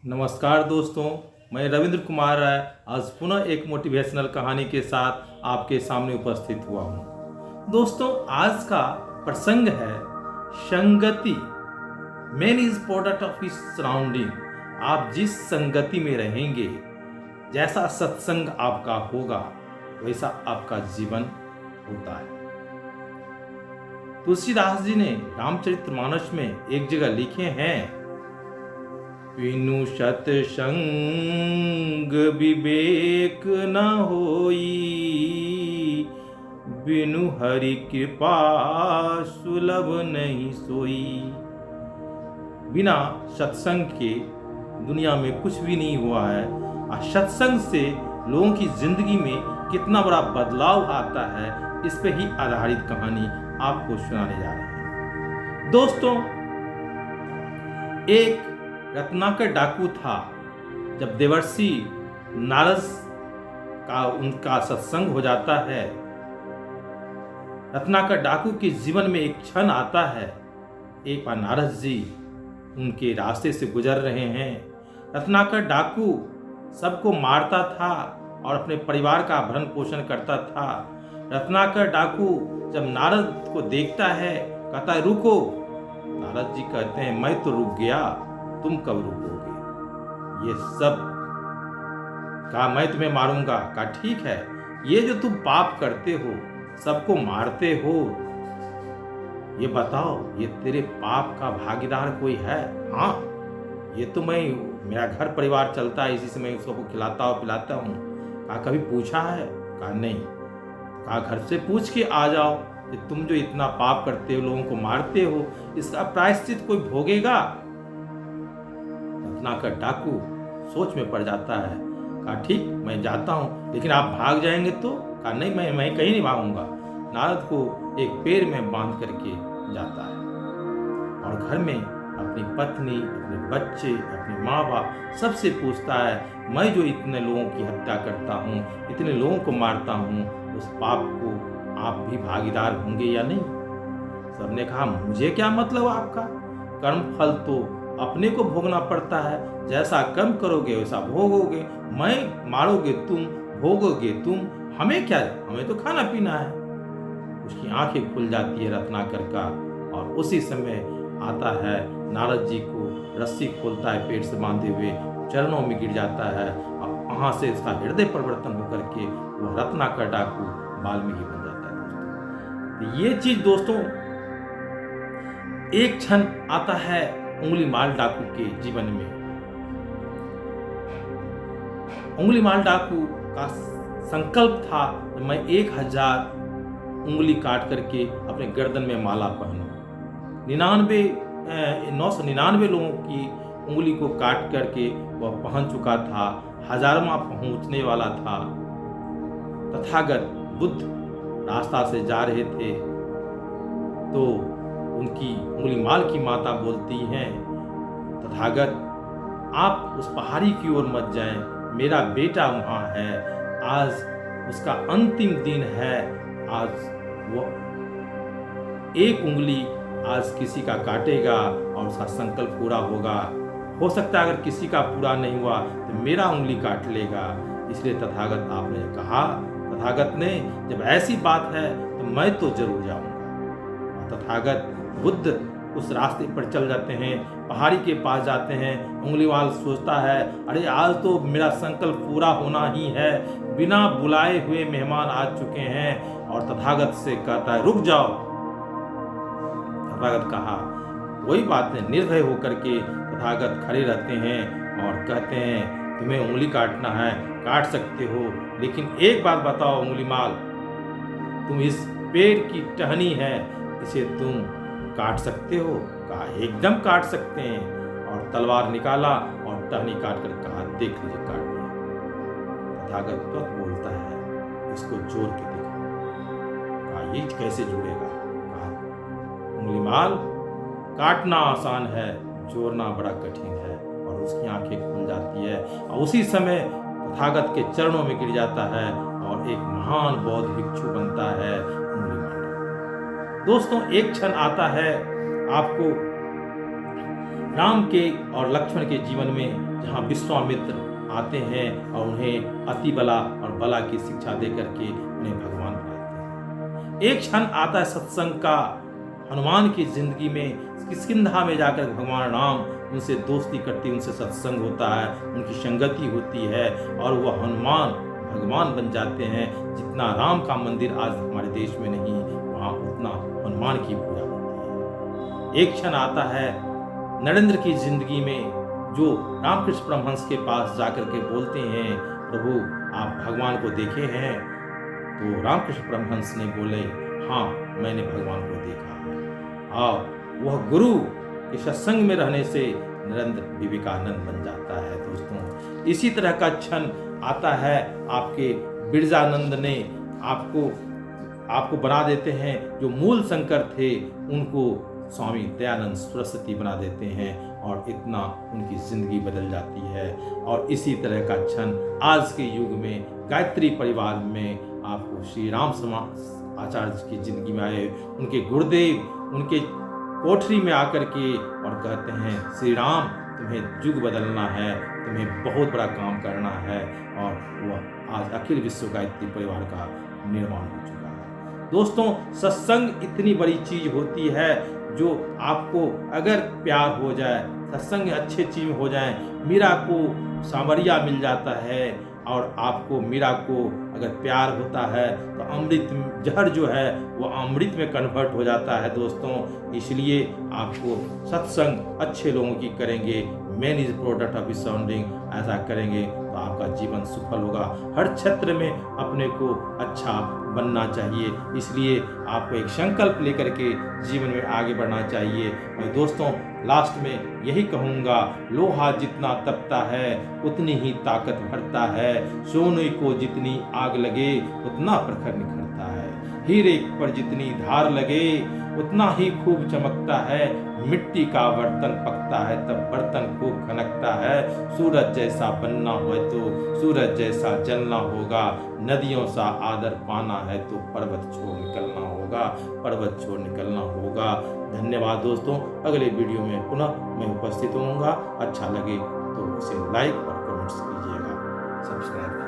नमस्कार दोस्तों, मैं रविंद्र कुमार राय आज पुनः एक मोटिवेशनल कहानी के साथ आपके सामने उपस्थित हुआ हूँ। दोस्तों, आज का प्रसंग है संगति। Man is product of his surrounding. आप जिस संगति में रहेंगे, जैसा सत्संग आपका होगा, वैसा आपका जीवन होता है। तुलसीदास जी ने रामचरितमानस में एक जगह लिखे हैं, बिनु सतसंग विवेक न होई, बिनु हरि कृपा सुलभ नहीं सोई। बिना सत्संग के दुनिया में कुछ भी नहीं हुआ है। और सत्संग से लोगों की जिंदगी में कितना बड़ा बदलाव आता है, इस पे ही आधारित कहानी आपको सुनाने जा रहे हैं। दोस्तों, एक रत्नाकर डाकू था। जब देवर्षि नारद का उनका सत्संग हो जाता है, रत्नाकर डाकू के जीवन में एक क्षण आता है। एक बार नारद जी उनके रास्ते से गुजर रहे हैं। रत्नाकर डाकू सबको मारता था और अपने परिवार का भरण पोषण करता था। रत्नाकर डाकू जब नारद को देखता है, कहता है रुको। नारद जी कहते हैं मैं तो रुक गया, तुम कब रुकोगे? ये सब कहा मैं तुम्हें मारूंगा। कहा ठीक है, ये जो तुम पाप करते हो, सबको मारते हो, ये बताओ ये तेरे पाप का भागीदार कोई है? हाँ, ये तो मेरा घर परिवार चलता है, इसी से मैं सबको खिलाता और पिलाता हूँ। कहा कभी पूछा है? कहा नहीं। कहा घर से पूछ के आ जाओ कि तुम जो इतना पाप करते हो, लोगों को मारते हो, इसका प्रायश्चित कोई भोगेगा? रत्नाकर डाकू सोच में पड़ जाता है। कहा ठीक, मैं जाता हूँ, लेकिन आप भाग जाएंगे तो? कहा नहीं, मैं कहीं नहीं भागूंगा। नारद को एक पेड़ में बांध करके जाता है और घर में अपनी पत्नी, अपने बच्चे, अपने माँ बाप सबसे पूछता है, मैं जो इतने लोगों की हत्या करता हूँ, इतने लोगों को मारता हूँ, उस पाप को आप भी भागीदार होंगे या नहीं? सबने कहा मुझे क्या मतलब आपका? कर्म फल तो अपने को भोगना पड़ता है, जैसा कर्म करोगे वैसा भोगोगे। मैं मारोगे तुम, भोगोगे तुम, हमें क्या? हमें तो खाना पीना है। उसकी आंखें खुल जाती है रत्नाकर का, और उसी समय आता है नारद जी को रस्सी खोलता है, पेट से बांधे हुए चरणों में गिर जाता है, और वहां से उसका हृदय परिवर्तन होकर के वो रत्नाकर डाकू वाल्मीकि बन जाता है। दोस्तों, ये चीज दोस्तों एक क्षण आता है उंगलीमाल डाकू के जीवन में। उंगलीमाल डाकू का संकल्प था मैं 1000 उंगली काट करके अपने गर्दन में माला पहनूं। 999 लोगों की उंगली को काट करके वह पहन चुका था, 1000वां पहुंचने वाला था। तथागत बुद्ध रास्ता से जा रहे थे तो उनकी उंगलीमाल की माता बोलती हैं, तथागत आप उस पहाड़ी की ओर मत जाएं, मेरा बेटा वहां है, आज उसका अंतिम दिन है, आज वो एक उंगली आज किसी का काटेगा और उसका संकल्प पूरा होगा। हो सकता है अगर किसी का पूरा नहीं हुआ तो मेरा उंगली काट लेगा। इसलिए तथागत आपने कहा, तथागत ने जब ऐसी बात है तो मैं तो जरूर जाऊंगा। तथागत बुद्ध उस रास्ते पर चल जाते हैं, पहाड़ी के पास जाते हैं। उंगलीवाल सोचता है अरे आज तो मेरा संकल्प पूरा होना ही है, बिना बुलाए हुए मेहमान आ चुके हैं। और तथागत से कहता है रुक जाओ। तथागत कहा वही बात है, निर्भय होकर के तथागत खड़े रहते हैं और कहते हैं तुम्हें उंगली काटना है, काट सकते हो, लेकिन एक बात बताओ उंगलीमाल, तुम इस पेड़ की टहनी है, इसे तुम काट सकते हो? कहा एकदम काट सकते हैं। और तलवार निकाला और टहनी काट कर कहा देख लीजिए, काट दिया। तथागत तुरंत बोलता है इसको जोड़ के देखो। कहा ये कैसे जुड़ेगा? कहा उंगलीमाल, काटना आसान है, जोड़ना बड़ा कठिन है। और उसकी आंखें खुल जाती है और उसी समय तथागत के चरणों में गिर जाता है और एक महान बौद्ध भिक्षु बनता है उंगलीमाल। दोस्तों, एक क्षण आता है आपको राम के और लक्ष्मण के जीवन में जहाँ विश्वामित्र आते हैं और उन्हें अति बला और बला की शिक्षा दे करके उन्हें भगवान बनाते हैं। एक क्षण आता है सत्संग का हनुमान की जिंदगी में, किष्किंधा में जाकर भगवान राम उनसे दोस्ती करती, उनसे सत्संग होता है, उनकी संगति होती है और वह हनुमान भगवान बन जाते हैं। जितना राम का मंदिर आज हमारे देश में नहीं, वहाँ उतना हनुमान की पूजा होती है। एक क्षण आता है नरेंद्र की जिंदगी में, जो रामकृष्ण परमहंस के पास जाकर के बोलते हैं, प्रभु आप भगवान को देखे हैं? तो रामकृष्ण परमहंस ने बोले, हाँ मैंने भगवान को देखा है। और वह गुरु के सत्संग में रहने से नरेंद्र विवेकानंद बन जाता है। दोस्तों, इसी तरह का क्षण आता है आपके बिरजानंद ने आपको बना देते हैं, जो मूल शंकर थे उनको स्वामी दयानंद सरस्वती बना देते हैं और इतना उनकी जिंदगी बदल जाती है। और इसी तरह का क्षण आज के युग में गायत्री परिवार में आपको श्री राम आचार्य की जिंदगी में आए, उनके गुरुदेव उनके कोठरी में आकर के और कहते हैं, श्री राम तुम्हें युग बदलना है, तुम्हें बहुत बड़ा काम करना है। और वह आज अखिल विश्व गायत्री परिवार का निर्माण हो चुका है। दोस्तों, सत्संग इतनी बड़ी चीज होती है, जो आपको अगर प्यार हो जाए, सत्संग अच्छे चीज हो जाए, मीरा को सांवरिया मिल जाता है और आपको मीरा को अगर प्यार होता है तो अमृत जहर जो है वो अमृत में कन्वर्ट हो जाता है। दोस्तों, इसलिए आपको सत्संग अच्छे लोगों की करेंगे, man is product of surrounding, ऐसा करेंगे तो आपका जीवन सफल होगा। हर क्षेत्र में अपने को अच्छा बनना चाहिए, इसलिए आपको एक संकल्प लेकर के जीवन में आगे बढ़ना चाहिए। और दोस्तों, लास्ट में यही कहूँगा, लोहा जितना तपता है उतनी ही ताकत भरता है, सोने को जितनी आग लगे उतना प्रखर निखरता है, हीरे पर जितनी धार लगे उतना ही खूब चमकता है, मिट्टी का बर्तन पकता है तब बर्तन खूब खनकता है, सूरज जैसा बनना हो तो सूरज जैसा जलना होगा, नदियों सा आदर पाना है तो पर्वत छोड़ निकलना होगा, पर्वत छोड़ निकलना होगा। धन्यवाद दोस्तों, अगले वीडियो में पुनः मैं उपस्थित होऊंगा। अच्छा लगे तो इसे लाइक और कमेंट्स कीजिएगा, सब्सक्राइब